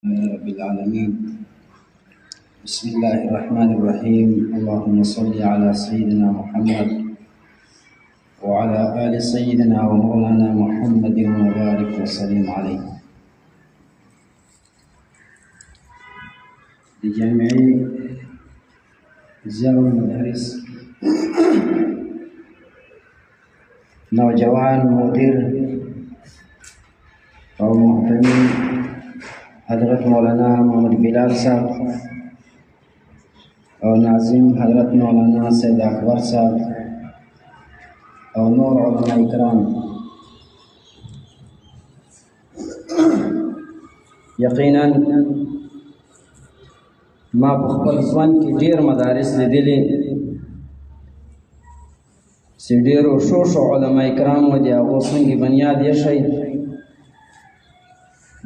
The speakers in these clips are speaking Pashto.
رب العالمين. بسم الله الرحمن الرحيم. اللهم صل على سيدنا محمد وعلى آل سيدنا ومولانا محمد وبارك وسلم عليه. لجامعي زاوية المدارس نوجوان مدير او محتمي حضرت مولانا محمد بلال صاحب او ناظم حضرت مولانا سید اکبر صاحب او نور علماء کرام، یقینا ما په خپل ژوند کې ډېر مدارس لیدلي چې ډېرو ښو علماء کرامو د هغو څنګه بنیاد ایښی،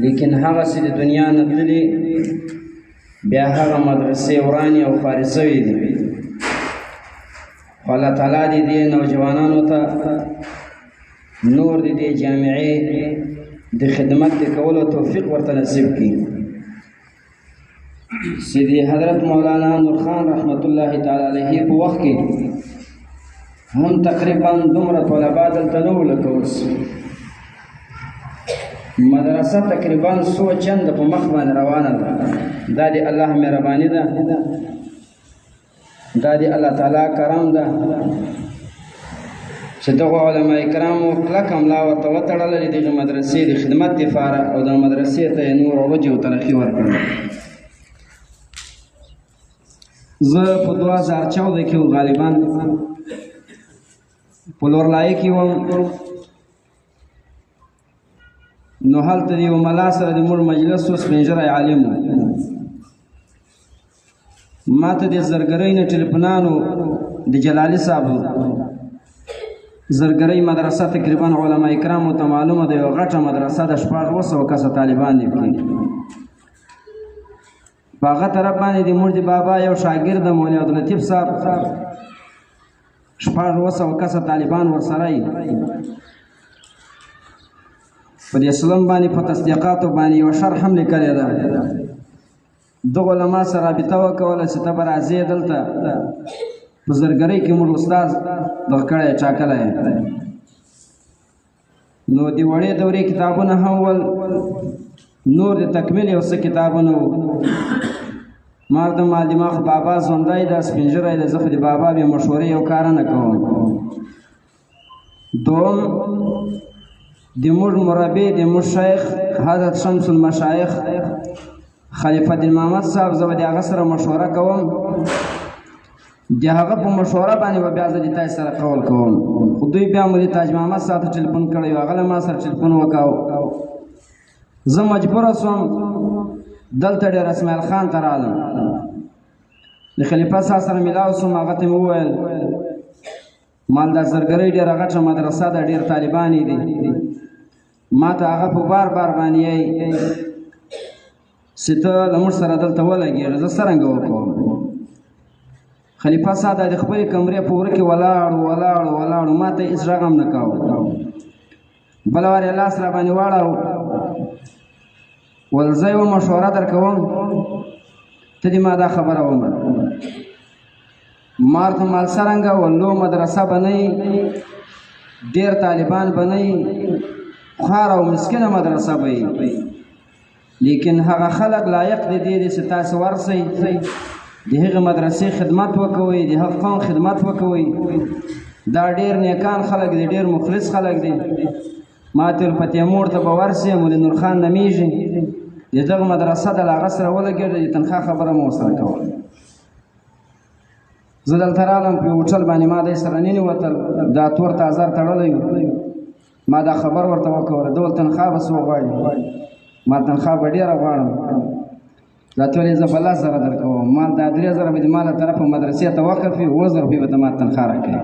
لیکن هغه چې د دنیا نه تللي بیا هغه مدرسې ورانې او خارې شوي دي. خو الله تعالی دې دې نوجوانانو ته نور د دې جامعې د خدمت د کولو توفیق ورته نصیب کړي. سیدی حضرت مولانا نور خان رحمت الله تعالی علیه په وخت کې هم تقریبا دومره طلبا دلته نه وو لکه اوس. مدرسه تقریبا څو چنده په مخ باندې روانه ده. دا د الله مهرباني ده، دا د الله تعالی کرم ده چې دغو علما کرامو کلک ملا ورته وتړله د دغې مدرسې د خدمت دپاره او د مدرسې ته یې نور عروج او ترقي ورکړه. زه په 2014 کې غالبا په لورلایه کې وم، نو هلته د یو ملا سره د موږ مجلس و، سپین ږیری عالم و. ما ته د زرګرۍ نه ټلیفونانو د جلالي صاحب زرګرۍ مدرسه تقریبا علما کرامو ته معلومه ده، یو غټه مدرسه د 1400 کسه طالبان دي پکې. په هغه طرف باندې د موږ د بابا یو شاګرد مولوي عبداللطیف صاحب 1400 کسه طالبان ورسره یي. په دې اسلام باندې په تصدیقاتو باندې یو شرح هم لیکلی ده. دغو علما سره رابطه وکوله چې ته به راځې دلته په زرګرۍ کې موږ استاد دغه کړی ټاکلی. نو د وړې دورې کتابونه هم ول، نور د تکمیل یو څه کتابونه وو. ما د مال دماغ بابا ژوندی ده، سپین ږیری ده، زه خو د بابا بې مشورې یو کار نه کوم. دوم د موږ مربي د موږ شیخ حضرت شمس المشایخ خلیفه الدین محمد صاحب، زه به د هغه سره مشوره کوم. د هغه په مشوره باندې به بیا زه د تاسو سره قول کوم. خو دوی بیا مولوي تاج محمد صاحب ته ټلیفون کړی و، هغه له ما سره ټلیفون وکاو. زه مجبوره سوم دلته ډېر اسماعیل خان ته رالم، د خلیفه صاحب سره میلاو سوم. هغه ته مې وویل مال دا زرګرۍ ډېره غټه مدرسه ده، ډېر طالبان یې دي. ما ته هغه په بار باندې یې چې ته له موږ سره دلته ولګېږه، زه څرنګه وکړم. خلیفه صاحب د خپلې کمرې په وره کې ولاړو، ما ته هېڅ غږ هم نه کاوه. بله وار یې لاس را باندې واړاو، ول زه یوه مشوره در کوم، ته دې ما دا خبره ومنه. ما ورته مال څرنګه ولو مدرسه به نه وي، ډېر طالبان به نه وي، خوار او مسکینه مدرسه به وي، لیکن هغه خلک لایق دي دې چې تاسو ورسئ، د هغې مدرسې خدمت وکوئ، د هغه قوم خدمت وکوئ. دا ډېر نیکان خلک دي، ډېر مخلص خلک دي. ما ته ویل په تیمور ته به ورسئ، مولوي نور خان نومیږي، د دغه مدرسه د هغه سره ولګېږه، د تنخوا خبره مو ورسره کوله. زه دلته رالم، په هوټل باندې ما دی سره ننوتل، دا تور تازر تړلی و. ما دا خبر ورته وکوله، ده ویل تنخوا به څو غواړي؟ ما تنخوا به ډېره غواړم. راته ویل زه به 10,000 درکوم. ما دا 3,000 به د ما له طرفه مدرسې ته وقف وي، 10,000 روپۍ به ته ما تنخوا راکوي.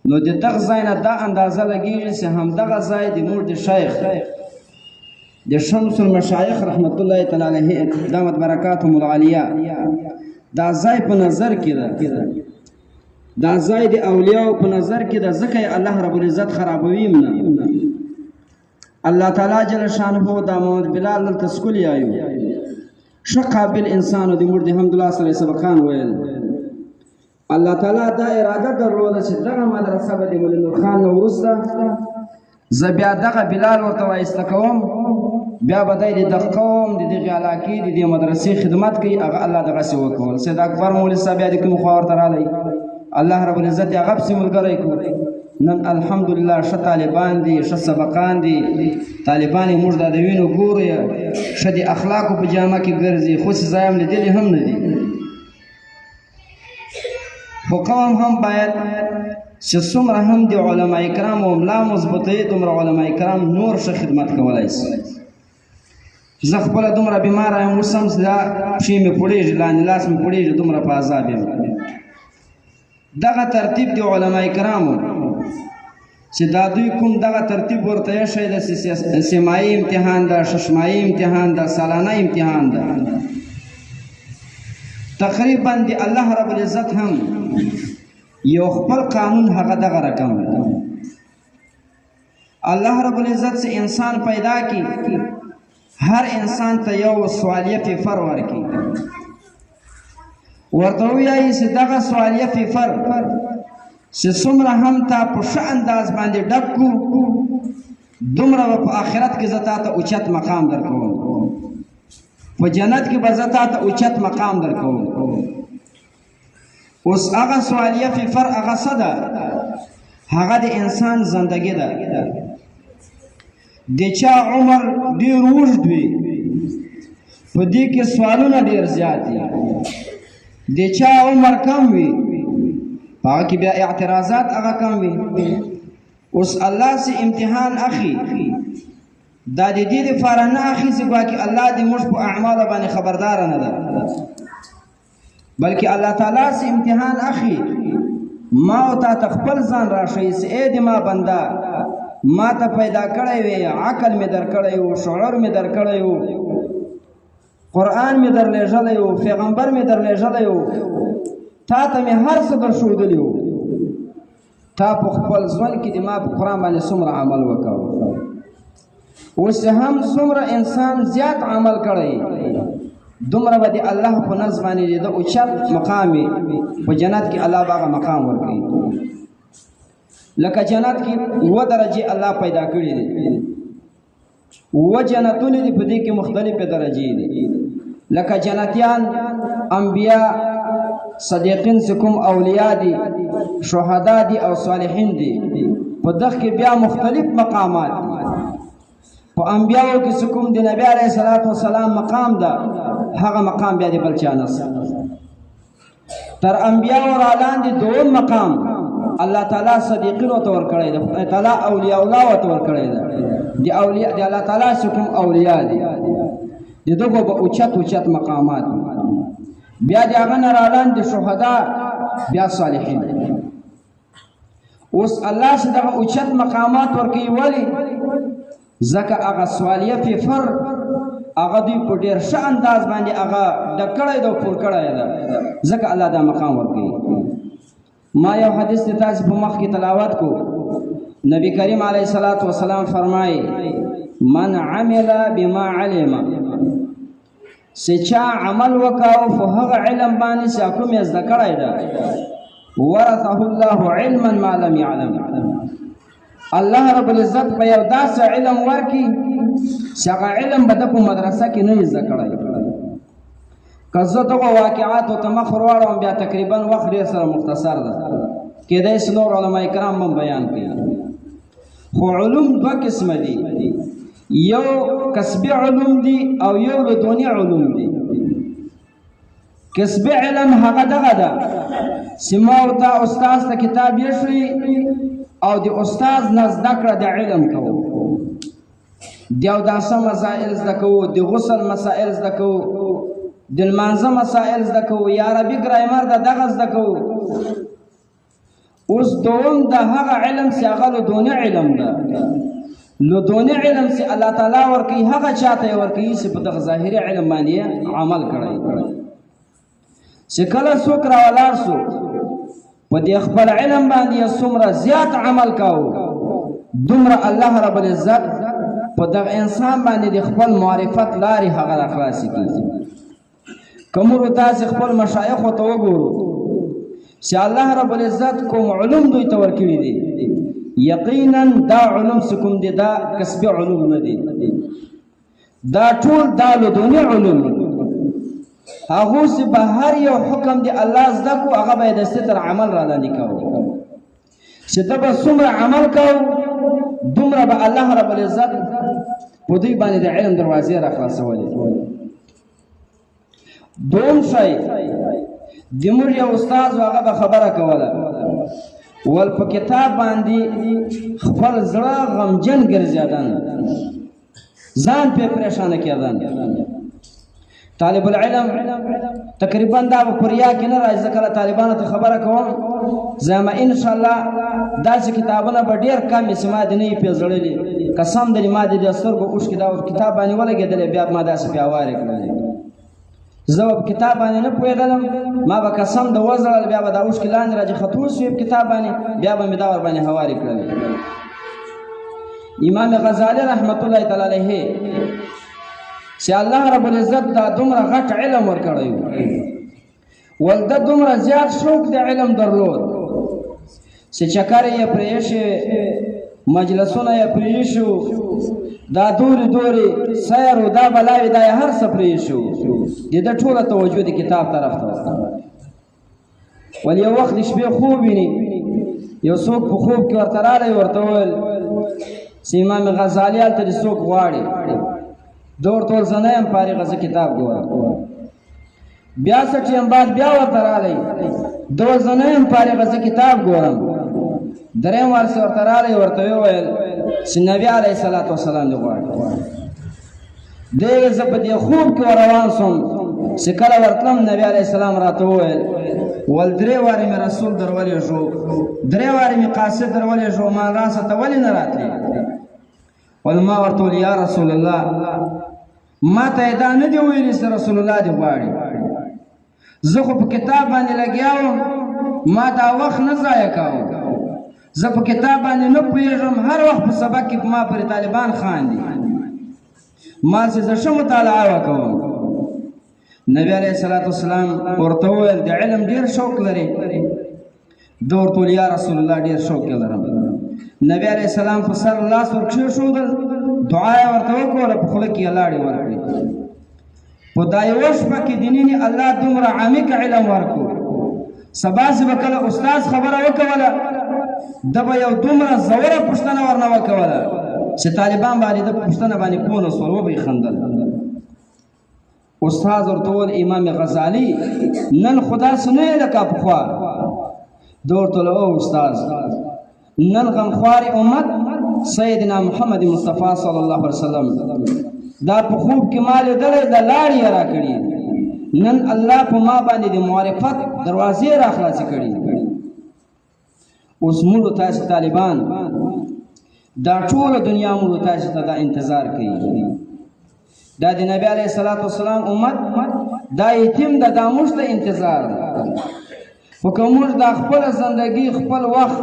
نو د دغه ځای نه دا اندازه لګېږي چې همدغه ځای د موږ د شیخ د شمس المشایخ رحمت الله تعالی علیه دامت برکاتهم العالیه، دا ځای په نظر کې ده، دا ځای د اولیاء په نظر کې ده، ځکه الله رب العزت خرابوي نه. الله تعالی جل شانه دا محمد بلال دلته سکولی آیو ښه قابل انسان و د موږ د حمدالله صلی سبقان ویل الله تعالی دا اراده درلوده چې دغه مدرسه به د مولی نور خان نه وروسته زه بیا دغه بلال ورته وایسته کوم بیا به دی د دغه قوم د دغې علاقې د دې مدرسې خدمت کوي هغه الله دغسې وکول سید اکبر مولوي صاحب بیا د کوم خوا ورته رالی الله رب العزت یې هغه پسې ملګری کړو نن الحمدلله ښه طالبان دي ښه سبقان دي طالبان یې موږ دا د وینو ګورو یې ښه د اخلاقو په جامه کې ګرځي خصوصي ځای هم لیدلي هم نه دي خو قوم هم باید چې څومره هم د علما کرامو ملا مضبوطوي دومره علما کرام نور ښه خدمت کولی شي زه خپله دومره بیماره یم اوس هم دا پښې مې پوړېږي لاندې لاس مې پوړېږي دومره په عذاب یم دغه ترتیب د علما کرامو چې دا دوی کوم دغه ترتیب ورته ایښی د سیمایي امتحان ده ششمایي امتحان ده سالانه امتحان ده تقریبا د الله رب العزت هم یو خپل قانون هغه دغه رقم ده الله رب العزت چې انسان پیدا کی هر انسان ته یو سوالیه پیفر ورکي ورته ووایي چې دغه سوالیه پیفر چې څومره هم تا په ښه انداز باندې ډک کړو دومره به په آخرت کې زه تا ته اوچت مقام درکوم په جنت کې به زه تا ته اوچت مقام درکوم اوس هغه سوالیه پیفر هغه څه ده هغه د انسان زندګي ده د چا عمر ډېر اوږد وي په دې کې سوالونه ډېر زیات دي د چا عمر کم وي هغه کې بیا اعتراضات هغه کم وي اوس الله سي امتحان اخي دا د دې لپاره نه اخي چې ګواکې الله دې موږ په اعمالو باندې خبردار نه ده بلکې الله تعالی سي امتحان اخي ما او تا ته خپل ځان راشي چې ای د ما بنده ما ته پیدا کړی وی عقل مې در کړی و شعور مې در کړی و قرآن مې در لیږلی و پیغمبر مې در لیږلی و تا ته مې هر څه در ښودلي و تا په خپل ژوند کې د ما په قرآن باندې څومره عمل وکړ اوس هم څومره انسان زیات عمل کړی دومره به د الله په نزد باندې د اوچت مقام په جنت کې الله به هغه مقام ورکوي لکه جنت کې اووه درجې الله پیدا کړي دي اووه جنتونه دي په دې کې مختلفې درجې دي لکه جنتیان انبیا صدیقین چې کوم اولیاء دي شهدا دي او صالحین دي په دغه کې بیا مختلف مقامات دي په انبیاو کې چې کوم د نبی علیه الصلاة والسلام مقام ده هغه مقام بیا د بل چا نشته تر انبیاو را لاندې دوم مقام الله تعالی صدیقینو ته ورکړی ده خدای تعالی اولیاء الله ته ورکړی ده د اولیاء د الله تعالی چې کوم اولیاء دي د دغو به اوچت مقامات بیا د هغه نه را لاندې شهدا بیا صالحین اوس الله چې دغه اوچت مقامات ورکوي ولې ځکه هغه سوالیه پیفر هغه دوی په ډېر ښه انداز باندې هغه ډک کړی ده او پور کړی ده ځکه الله دا مقام ورکوي ما یو حدیث ته تاسو په مخ کې تلاوت کو نبی کریم علیه الصلاۃ والسلام فرمایي من عمل بما علم سچا عمل وکاو په هغه علم باندې چې کوم یې زده کړی ده ورثه الله علما ما لم يعلم الله رب العزت په یو داسې علم ورکي چې هغه علم به د په مدرسه کې نه زده کړی که زه دغه واقعاتو ته مخ ورواړم بیا تقریبا وخت ډېر سره مختصر ده کېدای شي نور علما کرام هم بیان کړي خو علوم دوه قسمه دي یو کسبي علوم دي او یو لدوني علوم دي کسبي علم هغه دغه ده چې ما ورته استاد ته کتاب یې او د استاد نه زده کړه د علم کوو د اوداسه مسائل زده کوو د غسل مسائل زده کوو د لمانځه مسائل زده کوو یا عربي ګرامر دغه زده کوو اوس دوم د هغه علم چې هغه لدوني علم ده لدوني علم چې الله تعالی ورکوي هغه چاته ورکوي چې په دغه ظاهري علم باندې عمل کړی چې کله څوک راولاړ شو په دې خپل علم باندې څومره زیات عمل کوو دومره الله رب العزت په دغه انسان باندې د خپل معرفت لارې هغه راخلاصې کړي. که موږ تاسې خپل مشایخو ته وګورو چې الله رب العزت کوم علوم دوی ته ورکړي دي، یقینا دا علوم چې کوم دي دا کسبي علوم نه دي، دا ټول دا لدوني علوم دي. هغو چې به هر یو حکم دی الله زده کو هغه به یې دستې تر عمل رالاندې کوو، چې ته به څومره عمل کوو دومره به الله رب العزت په دوی باندې د علم دروازې راخلاصولې. دوم شی زموږ یو استاد و هغه به خبره کوله ول په کتاب باندې خپل زړه غمجن ګرځېدن، ځان پې پریشانه کېدن. طالب العلم تقریبا دا به پر یا کې نه راځي، زه کله طالبانو ته خبره کوم زه به انشاءالله داسې کتابونه به ډېر کم یې چې ما دې نه وي پېژړلي، قسم درې ما دې د سترګو اوښکې دا کتاب باندې ولګېدلی بیا ما داسې پیاوارې کړلې. زه به په کتاب باندې نه پوهېدلم، ما به قسم د وزړل بیا به دا اوښکې لاندې راځي خطور شوې په کتاب باندې بیا به مې دا ور باندې هوارې کړلې. امام غزالی رحمت الله تعالی علیه چې الله رب العزت دا دومره غټ علم ورکړی ول ده دومره زیات شوق د علم درلود چې چکر یې پرېښې، مجلسونه یې پرېښو، دا دورې دورې سیر و دا بلاوې دا یې هر څه پرېښو، د ده ټوله توجه د کتاب طرف ته وه. ول یو وخت د شپې خوب ویني، یو څوک په خوب کې ورته رالی ورته وویل چې امام غزالي هلته دې څوک غواړي. ده ورته وویل زه نه یم فارغه، زه کتاب ګورم. بیا څه ټیم بعد بیا ورته رالی، ده وویل زه نه یم فارغه، زه کتاب ګورم. درېیم وار چې ورته رالی ورته وویل چې نبي علیه صلات وسلام دې غواړي. دی زه په دې خوب کې روان سوم چې کله ورتلم نبي علیه السلام راته وویل ول درې وارې مې رسول در ولېږو، درې وارې مې قاصد در ولېږو، ما راسه ته ولې نه راتلې؟ ول ما ورته ویل یا رسول الله ما ته یې دا نه دي ویلي چې رسول الله دې غواړي، زه خو په کتاب باندې لګیا وم، ما دا وخت نه ضایع کوم، زه په کتاب باندې نه پوهېږم، هر وخت په سبق کې په ما پرې طالبان خاندي، ما چې زه ښه مطالعه وکوم. نبی علیه الصلاة والسلام ورته وویل د علم ډېر شوق لري؟ ده ورته وویل یا رسول الله ډېر شوق یې لرم. نبی علیه السلام په سر لاس ور کښېښودل، دعا یې ورته وکړله، په خوله کې یې لاړې ورکړې. په دا یوه شپه کې د نینې الله دومره عمیق علم ورکړو، سبا چې به کله استاذ خبره وکوله ده به یو دومره ژوره پوښتنه ورنه وکوله چې طالبان باندې د پوښتنه باندې پوه نه شول، وبه یې خندل. استاد ورته وویل امام غزالي نن خو داسې نه یې لکه پخوا؟ ده ورته وویل او استاد نن غمخوار امت سیدنا محمد مصطفی صلی الله علیه وسلم دا په خوب کې ما لیدلی د لاړې یې راکړي، نن الله په ما باندې د معرفت دروازې راخلاصې کړي. اوس موږ تاسې طالبان دا ټوله دنیا موږ تاسې ته دا انتظار کوي، دا د نبی علیه الصلاة والسلام امت دا یتیم ده، دا موږ ته انتظار ده. خو که موږ دا خپله زندګي خپل وخت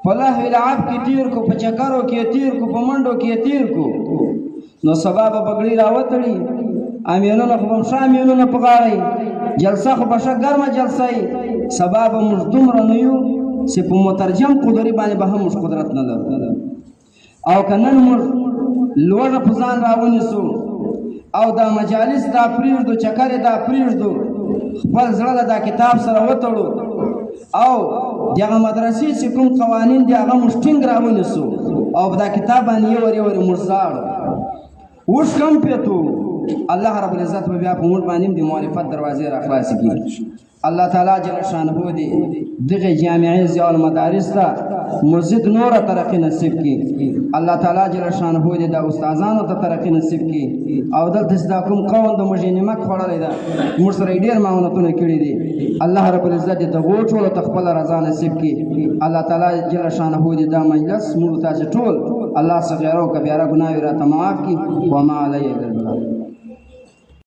په لهو لعب کې تیر کو، په چکرو کې تیر کو، په منډو کې تیر کو، نو سبا به بګړۍ راوتړي، امینونه خو به هم ښه امینونه په غاړه وي، جلسه خو به ښه ګرمه جلسه وي، سبا به موږ دومره نه یو چې په مترجم قدرې باندې به هم موږ قدرت نه لرو. او که نن موږ لوږه په ځان راونیسو او دا مجالس دا پرېږدو، چکرې دا پرېږدو، خپل زړه له دا کتاب سره وتړو او دغه مدرسې چې کوم قوانین دي هغه موږ ټینګ راونیسو او په دا کتاب باندې یو ور یو ور موږ ژاړو، اوښکې هم پېتو، الله رب العزت به بیا په موږ باندې د معرفت دروازې راخلاصې کړي. الله تعالی جل شانه دې دغه جامعې ضیاء المدارس ته مزید نوره ترقي نصیب کړي. الله تعالی جل شانه دې د استادانو ته ترقي نصیب کړي او دلته چې دا کوم قوم د موږ نعمت خوړلی ده موږ سره یې ډېر معاونتونه کړي دي، الله رب العزت دې دغو ټولو ته خپله رضا نصیب کړي. الله تعالی جل شانه دې دا مجلس موږ تاسې ټول الله صغیره او کبیره ګناوې راته معاف کړي. وما علیه الا البلاغ.